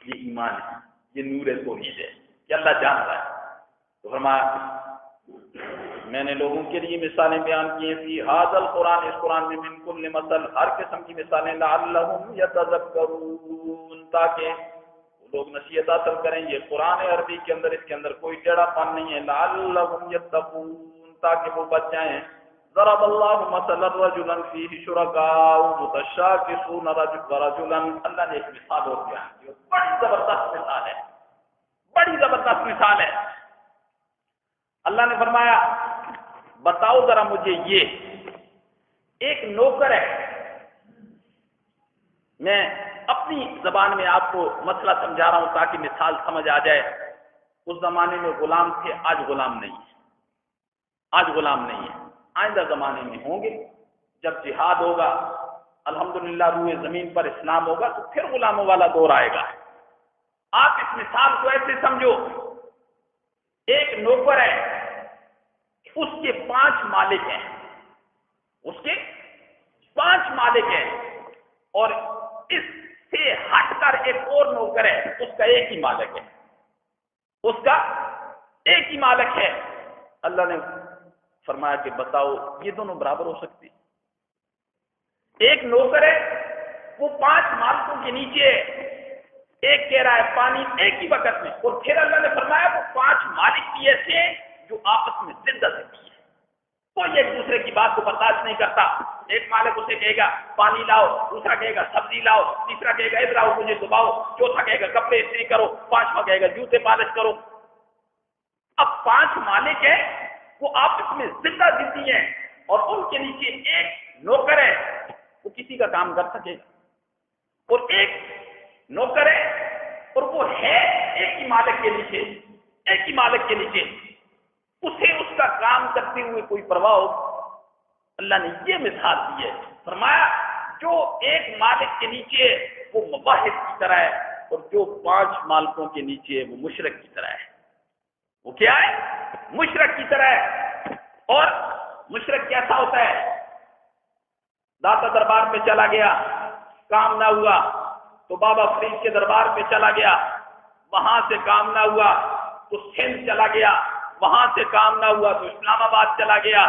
یہ ایمان ہے، یہ نور توحید ہے کہ اللہ جانتا ہے۔ تو فرمایا میں نے لوگوں کے لیے مثالیں بیان کی ہیں، فی ھذا القرآن، اس قرآن میں من کل مثل، ہر قسم کی مثالیں، لعلہم یتذکرون، تاکہ وہ لوگ نصیحت حاصل کریں۔ یہ قرآن عربی کے اندر، اس کے اندر کوئی ٹیڑھا پن نہیں ہے، لعلہم یتقون، تاکہ وہ بچ جائیں۔ ضرب اللہ مثلا رجلا فیہ شرکاء متشاکسون ورجلا، اللہ نے ایک مثال اور بیان کی، بڑی زبردست مثال ہے، بڑی زبردست مثال ہے۔ اللہ نے فرمایا بتاؤ ذرا مجھے، یہ ایک نوکر ہے، میں اپنی زبان میں آپ کو مسئلہ سمجھا رہا ہوں تاکہ مثال سمجھ آ جائے۔ اس زمانے میں غلام تھے، آج غلام نہیں ہے، آج غلام نہیں ہے، آئندہ زمانے میں ہوں گے۔ جب جہاد ہوگا، الحمدللہ روئے زمین پر اسلام ہوگا، تو پھر غلاموں والا دور آئے گا۔ آپ اس مثال کو ایسے سمجھو، ایک نوکر ہے، اس کے 5 مالک ہیں، اس کے 5 مالک ہیں، اور اس سے ہٹ کر ایک اور نوکر ہے، اس کا ایک ہی مالک ہے، اس کا ایک ہی مالک ہے۔ اللہ نے فرمایا کہ بتاؤ یہ دونوں برابر ہو سکتی؟ ایک نوکر ہے، وہ 5 مالکوں کے نیچے ہے، ایک کہہ رہا ہے پانی ایک ہی وقت میں، اور پھر اللہ نے فرمایا وہ 5 مالک بھی ایسے ہیں جو آپس میں زندہ زندگی ہے، کوئی ایک دوسرے کی بات کو برداشت نہیں کرتا۔ ایک مالک اسے کہے گا پانی لاؤ، دوسرا کہے گا سبزی لاؤ، تیسرا کہے گا ادھر آؤ مجھے دباؤ، چوتھا کہے گا کپڑے استری کرو، 5واں کہے گا جوتے پالش کرو۔ اب 5 مالک ہیں، وہ آپس میں زندہ زندگی ہیں، اور ان کے نیچے ایک نوکر ہے، وہ کسی کا کام کر سکے گا، اور ایک نوکر ہے اور وہ ہے ایک ہی مالک کے نیچے، ایک ہی مالک کے نیچے، اسے اس کا کام کرتے ہوئے کوئی پرواہ ہو؟ اللہ نے یہ مثال دی ہے، فرمایا جو ایک مالک کے نیچے وہ مباحث کی طرح ہے، اور جو 5 مالکوں کے نیچے وہ مشرک کی طرح ہے۔ وہ کیا ہے؟ مشرک کی طرح ہے۔ اور مشرک کیسا ہوتا ہے؟ داتا دربار پہ چلا گیا، کام نہ ہوا تو بابا فرید کے دربار پہ چلا گیا، وہاں سے کام نہ ہوا تو سندھ چلا گیا، وہاں سے کام نہ ہوا تو اسلام آباد چلا گیا۔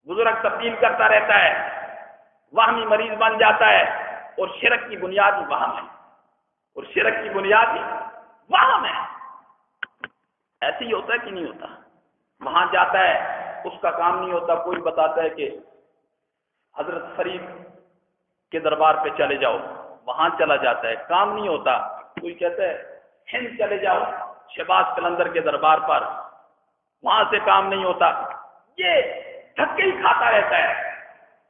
بزرگ تبدیل کرتا رہتا ہے، وہمی مریض بن جاتا ہے، اور شرک کی بنیاد ہی وہم ہے، اور شرک کی بنیاد ہی وہم ہے۔ ایسے ہی ہوتا ہے کہ نہیں ہوتا؟ وہاں جاتا ہے، اس کا کام نہیں ہوتا، کوئی بتاتا ہے کہ حضرت فرید کے دربار پہ چلے جاؤ، وہاں چلا جاتا ہے، کام نہیں ہوتا، کوئی کہتا ہے ہند چلے جاؤ شہباز قلندر کے دربار پر، وہاں سے کام نہیں ہوتا۔ یہ دھکے ہی کھاتا رہتا ہے،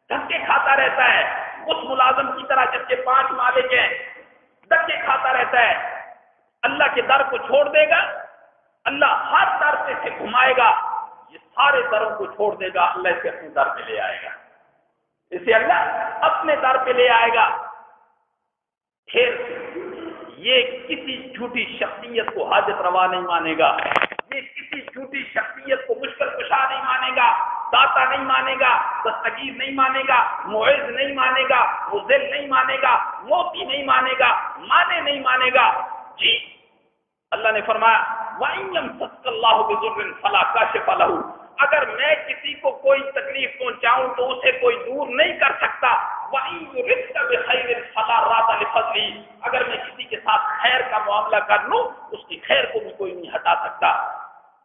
دھکے کھاتا رہتا ہے، اس ملازم کی طرح جب کے 5 مالک ہیں، دھکے کھاتا رہتا ہے۔ اللہ کے در کو چھوڑ دے گا، اللہ ہر در پہ سے گھمائے گا، یہ سارے دروں کو چھوڑ دے گا، اللہ اسے اپنے در پہ لے آئے گا، اسے اللہ اپنے در پہ لے آئے گا۔ پھر یہ کسی جھوٹی شخصیت کو حاجت روا نہیں مانے گا، یہ کسی جھوٹی شخصیت کو مشکل کشا نہیں مانے گا، داتا نہیں مانے گا، دستگیر نہیں مانے گا، معز نہیں مانے گا، مذل نہیں مانے گا، موتی نہیں مانے گا، مانے نہیں مانے گا۔ جی اللہ نے فرمایا وَإِن يَمْسَسْكَ اللَّهُ بِضُرٍّ فَلَا كَاشِفَ لَهُ، اگر میں کسی کو کوئی تکلیف پہنچاؤں تو اسے کوئی دور نہیں کر سکتا۔ وَإِن يُرِدْكَ بِخَيْرٍ فَلَا رَادَّ لِفَضْلِهِ، اگر میں کسی کے ساتھ خیر کا معاملہ کر لوں اس کی خیر کو بھی کوئی نہیں ہٹا سکتا۔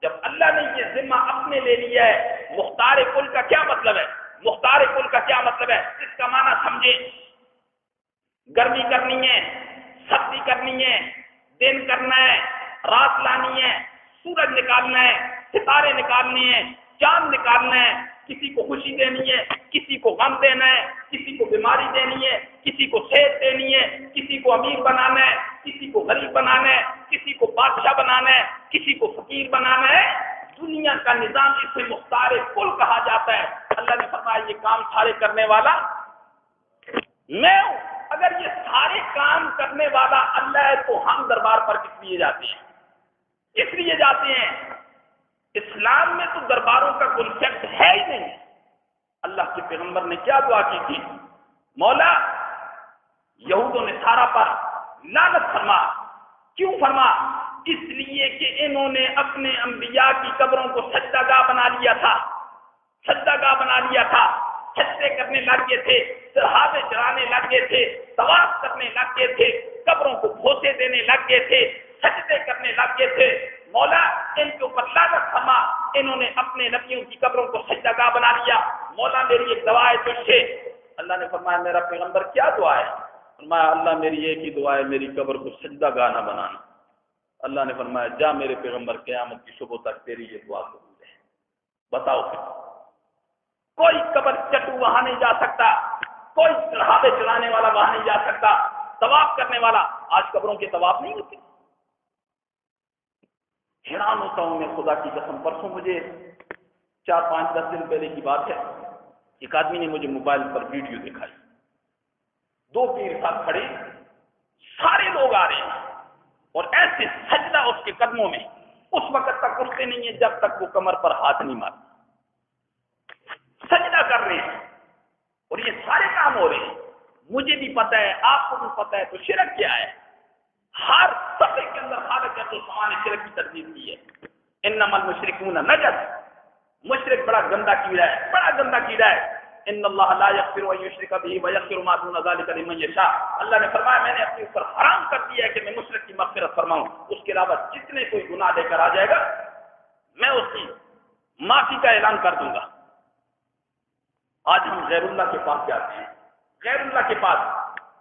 جب اللہ نے یہ ذمہ اپنے لے لیا ہے، مختار کل کا کیا مطلب ہے؟ مختار کل کا کیا مطلب ہے؟ اس کا معنی سمجھیں، گرمی کرنی ہے، سردی کرنی ہے، دن کرنا ہے، رات لانی ہے، سورج نکالنا ہے، ستارے نکالنے ہیں، چاند نکالنا ہے، کسی کو خوشی دینی ہے، کسی کو غم دینا ہے، کسی کو بیماری دینی ہے، کسی کو صحت دینی ہے، کسی کو امیر بنانا ہے، کسی کو غریب بنانا ہے، کسی کو بادشاہ بنانا ہے، کسی کو فقیر بنانا ہے۔ دنیا کا نظام اسے مختار کل کہا جاتا ہے۔ اللہ نے فرمایا یہ کام سارے کرنے والا میں ہوں۔ اگر یہ سارے کام کرنے والا اللہ ہے تو ہم دربار پر کس لیے جاتے ہیں؟ اس لیے جاتے ہیں، اسلام میں تو درباروں کا کنسیپٹ ہے ہی نہیں۔ اللہ کے پیغمبر نے کیا دعا کی تھی؟ مولا یہود و نصارہ پر لعنت فرما۔ کیوں فرما؟ اس لیے کہ انہوں نے اپنے انبیاء کی قبروں کو سجدہ گاہ بنا لیا تھا، سجدہ گاہ بنا لیا تھا، سجدے کرنے لگ گئے تھے، چڑھاوے چڑھانے لگ گئے تھے، طواف کرنے لگ گئے تھے، قبروں کو بوسے دینے لگ گئے تھے، سجدے کرنے لگ گئے تھے۔ مولا ان کے اوپر لعنت فرما، انہوں نے اپنے نبیوں کی قبروں کو سجدہ گاہ بنا لیا۔ مولا میری ایک دعا ہے تجھ سے۔ اللہ نے فرمایا میرا پیغمبر کیا دعا ہے؟ فرمایا اللہ میری ایک ہی دعا ہے، میری قبر کو سجدہ گاہ نہ بنانا۔ اللہ نے فرمایا جا میرے پیغمبر، قیامت کی صبح تک تیری یہ دعا قبول ہے۔ بتاؤ، کوئی قبر چٹو وہاں نہیں جا سکتا، کوئی چڑھاوے چڑھانے والا وہاں نہیں جا سکتا، طواف کرنے والا۔ آج قبروں کے طواف نہیں ہوتے؟ حیران ہوتا ہوں میں خدا کی قسم۔ پرسوں مجھے 4-5-10 دن پہلے کی بات ہے، ایک آدمی نے مجھے موبائل پر ویڈیو دکھائی، 2 پیر صاحب کھڑے، سارے لوگ آ رہے ہیں اور ایسے سجدہ اس کے قدموں میں، اس وقت تک اٹھتے نہیں ہیں جب تک وہ کمر پر ہاتھ نہیں مارتا، سجدہ کر رہے ہیں اور یہ سارے کام ہو رہے ہیں۔ مجھے بھی پتہ ہے، آپ کو بھی پتہ ہے، تو شرک کیا ہے؟ ہر صفحے کے اندر خالق کے سامان شرک کی تردید کی ہے۔ انما المشرکون نجس، مشرک بڑا گندا کیڑا ہے، بڑا گندا کیڑا ہے۔ ان اللہ لا یغفر ان یشرک به ویغفر ما دون ذلک لمن یشاء، اللہ نے فرمایا میں نے اپنے اوپر حرام کر دیا ہے کہ میں مشرک کی مغفرت فرماؤں، اس کے علاوہ جتنے کوئی گناہ لے کر آ جائے گا میں اس کی معافی کا اعلان کر دوں گا۔ آج ہم غیر اللہ کے پاس جاتے ہیں، غیر اللہ کے پاس،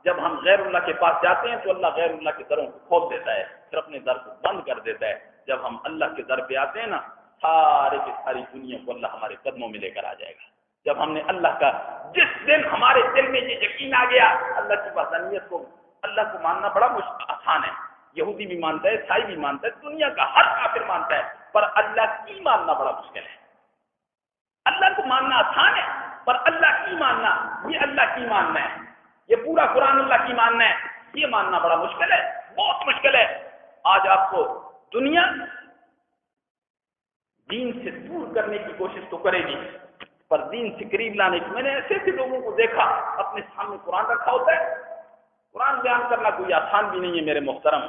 جب ہم غیر اللہ کے پاس جاتے ہیں تو اللہ غیر اللہ کے دروں کو کھول دیتا ہے، پھر اپنے در کو بند کر دیتا ہے۔ جب ہم اللہ کے در پہ آتے ہیں نا، سارے کی ساری دنیا کو اللہ ہمارے قدموں میں لے کر آ جائے گا۔ جب ہم نے اللہ کا، جس دن ہمارے دل میں یہ یقین آ گیا اللہ کی وحدانیت کو، اللہ کو ماننا بڑا آسان ہے، یہودی بھی مانتا ہے، عیسائی بھی مانتا ہے، دنیا کا ہر کافر مانتا ہے، پر اللہ کی ماننا بڑا مشکل ہے۔ اللہ کو ماننا آسان ہے پر اللہ کی ماننا، یہ اللہ کی ماننا ہے، یہ پورا قرآن اللہ کی ماننا ہے، یہ ماننا بڑا مشکل ہے، بہت مشکل ہے۔ آج آپ کو دنیا دین سے دور کرنے کی کوشش تو کرے گی پر دین سے قریب لانے کی۔ میں نے ایسے ایسے لوگوں کو دیکھا اپنے سامنے قرآن رکھا ہوتا ہے، قرآن بیان کرنا کوئی آسان بھی نہیں ہے میرے محترم،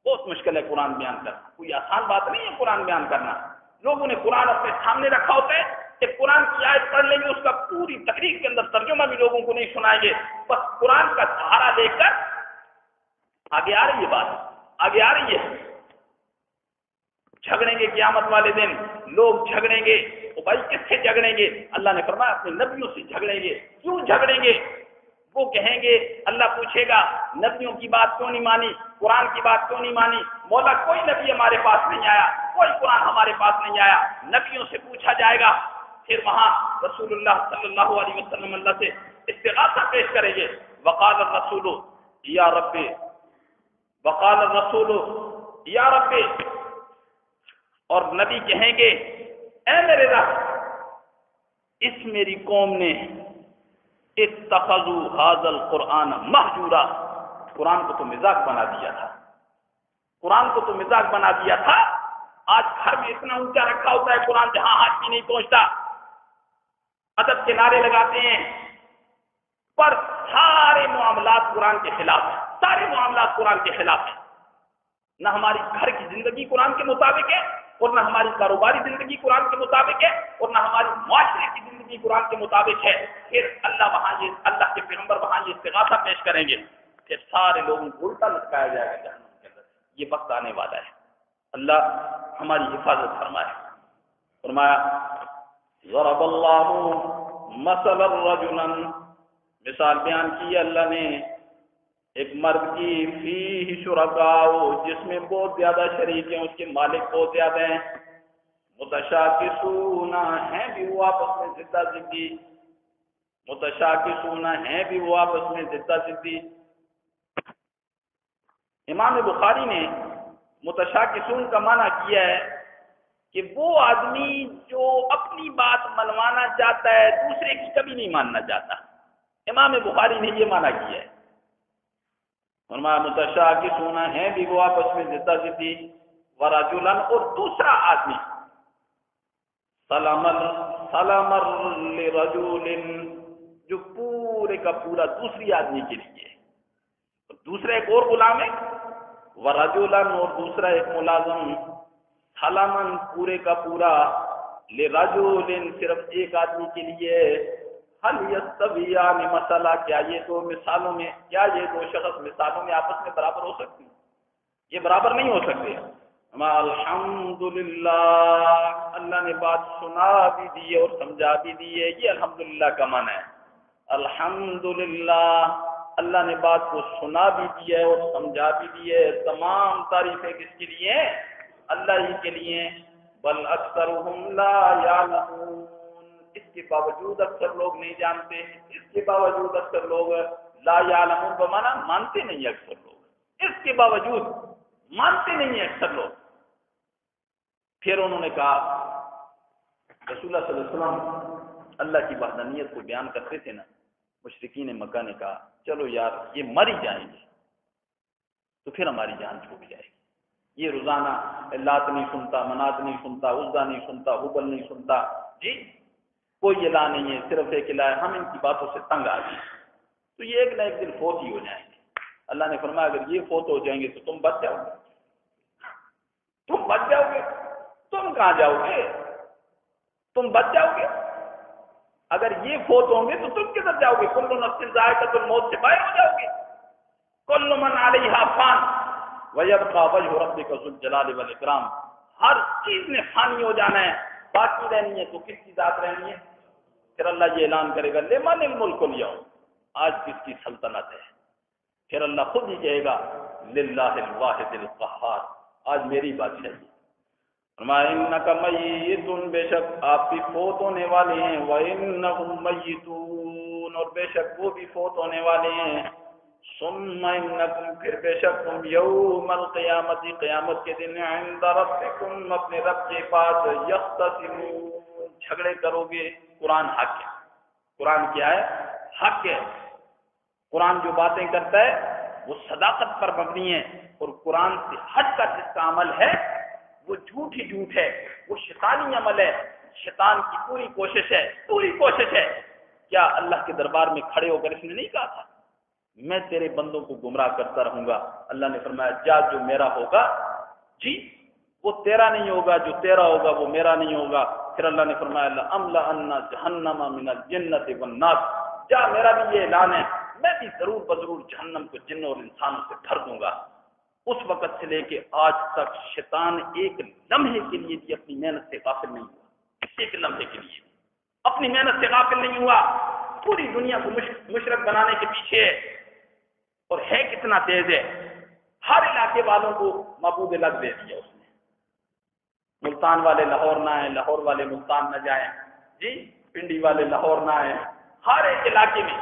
بہت مشکل ہے قرآن بیان کرنا، کوئی آسان بات نہیں ہے قرآن بیان کرنا۔ لوگوں نے قرآن اپنے سامنے رکھا ہوتا ہے کہ قرآن کی آیت پڑھ لیں گے، اس کا پوری تقریر کے اندر ترجمہ بھی لوگوں کو نہیں سنائیں گے، بس قرآن کا سہارا لے کر آگے آ رہی ہے بات، آگے آ رہی ہے۔ جھگڑیں گے قیامت والے دن، لوگ جھگڑیں گے، تو بھائی کس سے جھگڑیں گے؟ اللہ نے فرمایا اپنے نبیوں سے جھگڑیں گے۔ کیوں جھگڑیں گے؟ وہ کہیں گے، اللہ پوچھے گا نبیوں کی بات کیوں نہیں مانی، قرآن کی بات کیوں نہیں مانی؟ مولا کوئی نبی ہمارے پاس نہیں آیا، کوئی قرآن ہمارے پاس نہیں آیا۔ نبیوں سے پوچھا جائے گا، پھر وہاں رسول اللہ صلی اللہ علیہ وسلم اللہ سے استغاثہ پیش کریں گے۔ وقال الرسول یا رب، وقال الرسول یا رب، اور نبی کہیں گے اے میرے رب، اس میری قوم نے اتخذوا هذا القرآن مہجورا، قرآن کو تو مزاق بنا دیا تھا، قرآن کو تو مزاق بنا دیا تھا۔ آج گھر میں اتنا اونچا رکھا ہوتا ہے قرآن، جہاں ہاتھ بھی نہیں پہنچتا، ادب کے نعرے لگاتے ہیں، پر سارے معاملات قرآن کے خلاف ہیں، سارے معاملات قرآن کے خلاف ہیں۔ نہ ہماری گھر کی زندگی قرآن کے مطابق ہے، اور نہ ہماری کاروباری زندگی قرآن کے مطابق ہے، اور نہ ہماری معاشرے کی زندگی قرآن کے مطابق ہے۔ پھر اللہ کے پیغمبر وہاں یہ استغاثہ پیش کریں گے، پھر سارے لوگوں کو الٹا لٹکایا جائے گا جہنم کے اندر۔ یہ وقت آنے والا ہے، اللہ ہماری حفاظت فرمائے۔ فرمایا ضرب اللہ مثلا رجلا، مثال بیان کی اللہ نے ایک مرد کی، فیہ شرکاء، جس میں بہت زیادہ شریک ہیں، اس کے مالک بہت زیادہ ہیں، متشاکسون، ہیں بھی وہ آپس میں ضدہ ضدی، متشاکسون، ہیں بھی وہ آپس میں ضدہ ضدی۔ امام بخاری نے متشاکسون کا معنی کیا ہے کہ وہ آدمی جو اپنی بات منوانا چاہتا ہے دوسرے کی کبھی نہیں ماننا چاہتا، امام بخاری نے یہ معنی کیا ہے۔ فرمایا متشاکسون، ہیں بھی وہ آپس میں ضدہ ضدی، ورجلا، اور دوسرا آدمی، سلم لرجل، جو پورے کا پورا دوسری آدمی کے لیے، دوسرا ایک اور غلام ہے، ورجلا، اور دوسرا ایک ملازم، سلمن، پورے کا پورا، لرجل، صرف ایک آدمی کے لیے۔ حل یستویان، مسئلہ کیا یہ دو مثالوں میں، کیا یہ دو شخص مثالوں میں آپس میں برابر ہو سکتے ہیں؟ یہ برابر نہیں ہو سکتے۔ الحمدللہ، اللہ نے بات سنا بھی دی ہے اور سمجھا بھی دی ہے، یہ الحمدللہ کا معنی ہے۔ الحمدللہ، اللہ نے بات کو سنا بھی دی ہے اور سمجھا بھی دی ہے۔ تمام تعریفیں کس کے لیے ہیں؟ اللہ ہی کے لیے۔ بل اکثرهم لا یعلمون، اس کے باوجود اکثر لوگ نہیں جانتے، اس کے باوجود اکثر لوگ لا یعلمون بمانا مانتے نہیں، اکثر لوگ اس کے باوجود مانتے نہیں ہیں اکثر لوگ۔ پھر انہوں نے کہا، رسول اللہ صلی اللہ علیہ وسلم اللہ کی وحدانیت کو بیان کرتے تھے نا، مشرکین مکہ نے کہا چلو یار یہ مر ہی جائیں گے تو پھر ہماری جان چھوٹ جائے گی، یہ روزانہ لات نہیں سنتا، منات نہیں سنتا، عزا نہیں سنتا، حبل نہیں سنتا، جی کوئی الہ نہیں ہے، صرف ایک الہ ہے، ہم ان کی باتوں سے تنگ آ گئے تو یہ ایک نہ ایک دن فوت ہی ہو جائیں گے۔ اللہ نے فرمایا اگر یہ فوت ہو جائیں گے تو تم بچ جاؤ گے، تم بچ جاؤ گے، تم کہاں جاؤ گے، تم بچ جاؤ گے، اگر یہ فوت ہوں گے تو تم کدھر جاؤ گے، کل نفس ذائقۃ الموت سے باہر ہو جاؤ گے، کل من علیہا فان ویبقى وجہ ربک ذو الجلال والاکرام، ہر چیز نے فانی ہو جانا ہے، باقی رہنی ہے تو کس کی ذات رہنی ہے؟ پھر اللہ یہ اعلان کرے گا لمن الملک اليوم، آج کس کی سلطنت ہے؟ پھر اللہ خود ہی کہے گا للہ الواحد القہار، آج میری بادشاہی۔ فرمایا انک میت، بے شک آپ بھی فوت ہونے والے ہیں، وانہم میتون، اور بے شک وہ بھی فوت ہونے والے ہیں، ثم انکم، پھر بے شک تم یوم القیامت، قیامت کے دن عند ربکم، اپنے رب کے پاس یختصمون، جھگڑے کرو گے۔ قرآن حق ہے، قرآن کیا ہے؟ حق ہے۔ قرآن جو باتیں کرتا ہے وہ صداقت پر مبنی ہے، اور قرآن سے ہٹ کر جس کا عمل ہے وہ جھوٹ ہی جھوٹ ہے، وہ شیطانی عمل ہے، شیطان کی پوری کوشش ہے، پوری کوشش ہے۔ کیا اللہ کے دربار میں کھڑے ہو کر اس نے نہیں کہا تھا میں تیرے بندوں کو گمراہ کرتا رہوں گا؟ اللہ نے فرمایا جا، جو میرا ہوگا جی وہ تیرا نہیں ہوگا، جو تیرا ہوگا وہ میرا نہیں ہوگا۔ پھر اللہ نے فرمایا لَأَمْلَأَنَّ جَهَنَّمَ مِنَ الْجِنَّةِ وَالنَّاسِ، جا میرا بھی یہ اعلان ہے، میں بھی ضرور بضرور جہنم کو جنوں اور انسانوں سے بھر دوں گا۔ اس وقت سے لے کے آج تک شیطان ایک لمحے کے لیے بھی اپنی محنت سے غافل نہیں ہوا، ایک لمحے کے لیے اپنی محنت سے غافل نہیں ہوا، پوری دنیا کو مشرک بنانے کے پیچھے ہے، اور ہے کتنا تیز ہے، ہر علاقے والوں کو معبود الگ دے دیا اس نے۔ ملتان والے لاہور نہ آئیں، لاہور والے ملتان نہ جائیں، جی پنڈی والے لاہور نہ آئیں، ہر ایک علاقے میں،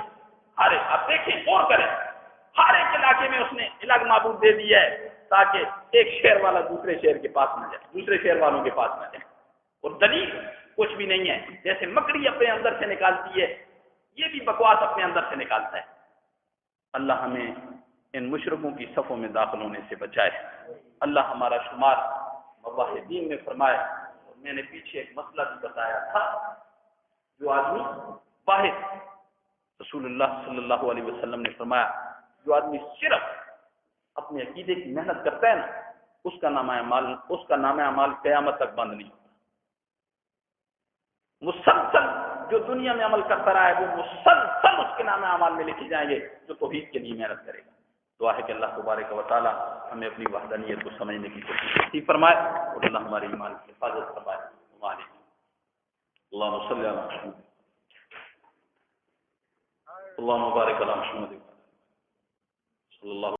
ہر ایک آپ دیکھیں غور کریں، ہر ایک علاقے میں اس نے الگ معبود دے دیا ہے تاکہ ایک شہر والا دوسرے شہر کے پاس نہ جائے، دوسرے شہر والوں کے پاس نہ جائے۔ اور دلیل کچھ بھی نہیں ہے، جیسے مکڑی اپنے اندر سے نکالتی ہے یہ بھی بکواس اپنے اندر سے نکالتا ہے۔ اللہ ہمیں ان مشرکوں کی صفوں میں داخل ہونے سے بچائے، اللہ ہمارا شمار موحدین میں فرمائے۔ اور میں نے پیچھے ایک مسئلہ بھی بتایا تھا، جو آدمی واحد، رسول اللہ صلی اللہ علیہ وسلم نے فرمایا جو آدمی صرف اپنے عقیدے کی محنت کرتا ہے نا، اس کا نام اعمال قیامت تک بند نہیں ہوتا۔ مسلسل جو دنیا میں عمل کرتا رہا ہے وہ مسلسل اس کے نام اعمال میں لکھے جائیں گے جو توحید کے لیے محنت کرے گا۔ دعا ہے کہ اللہ تبارک و تعالی ہمیں اپنی وحدانیت کو سمجھنے کی توفیق فرمائے، اور اللہ ہمارے ایمان کی حفاظت فرمائے۔ اللہم صلی علی محمد، اللہم بارک علی محمد صلی اللہ